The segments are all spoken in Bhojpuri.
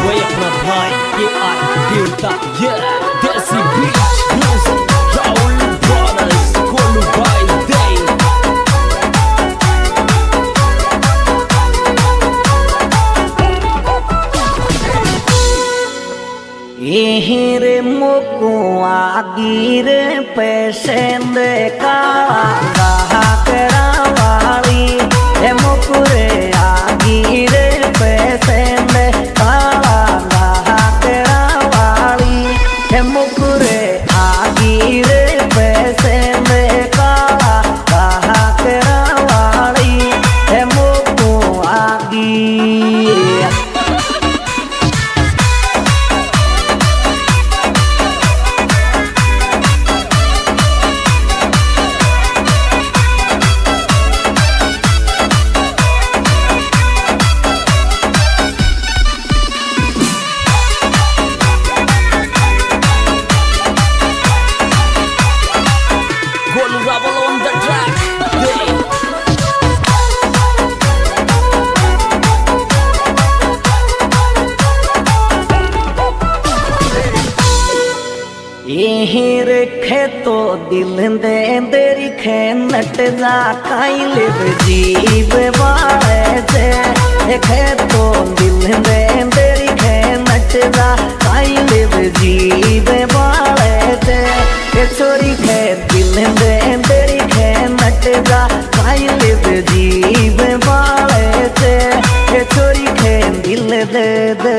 वही अपना भाई ये आई देवता ये देसी बीच म्यूजिक राहुल ब्रदर्स कोलू भाई दे यहीं रे मोको आगी रे पैसे दे काला करा वाली हे मोको रे आगी रे पैसे दे काला करा वाली हे मोको रे आगी रे पैसे दे काला करा वाली हे मोको आगी यहीं रखे तो दिल दे तेरी खे नट जा काई लिव जीव वाले से खे तो दिल दे तेरी खे नट जा काई लिव जीव वाले से छोरी खे दिल दे तेरी खे नट जा काई लिव जीव वाले से छोरी खे दिल दे दे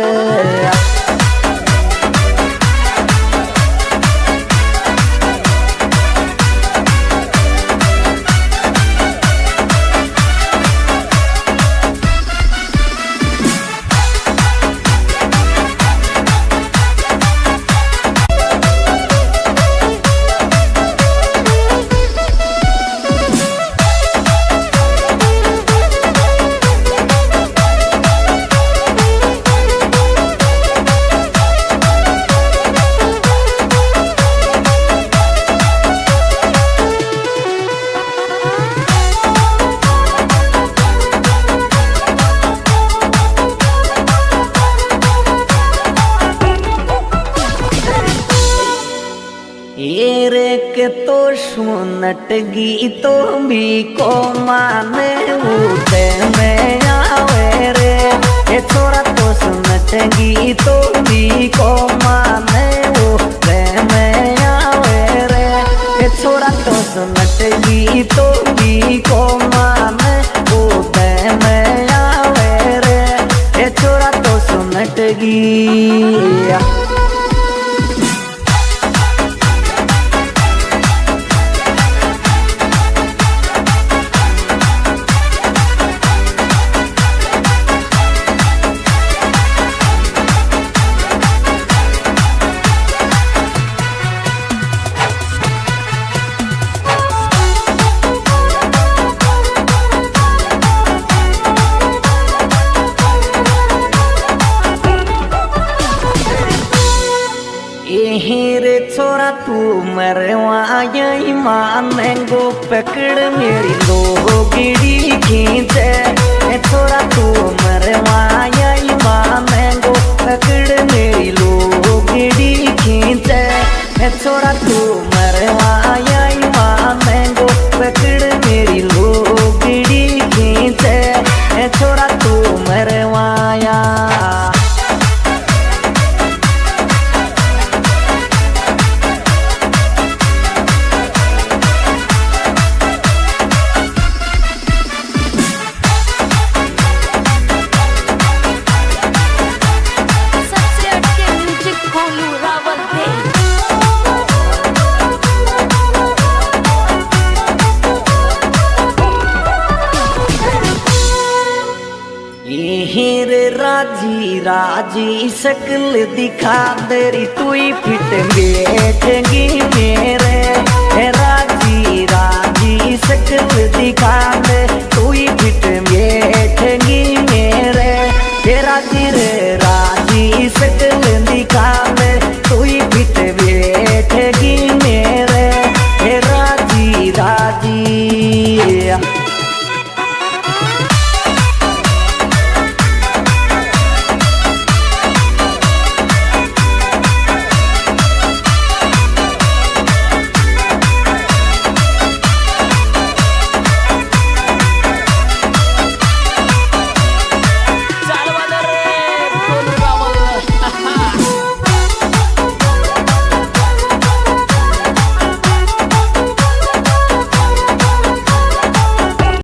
ये रे के तो सुनट गीतो भी को माने उठे में आवे रे ये छोरा तो सुनट गीतो भी को माने उठे में आवे रे ये छोरा तो सुनट गीतो भी को माने उठे में आवे रे ये छोरा तो सुनट गी रे छोरा तू मरवाई माने गो पकड़ मेरी दो गिड़ी खींचे छोरा तू मरवाई माने गो पकड़ मेरी लो गिड़ी खींचे छोरा तू मरवाई माने गो पकड़ मेरी लो गिड़ी खींचे छोरा तू मरवाया रे राजी राजी शक्ल दिखा तेरी तू ही फिट बैठेगी मेरे राजी राजी शक्ल दिखा दे तू ही फिट बैठेगी मेरे राजी रे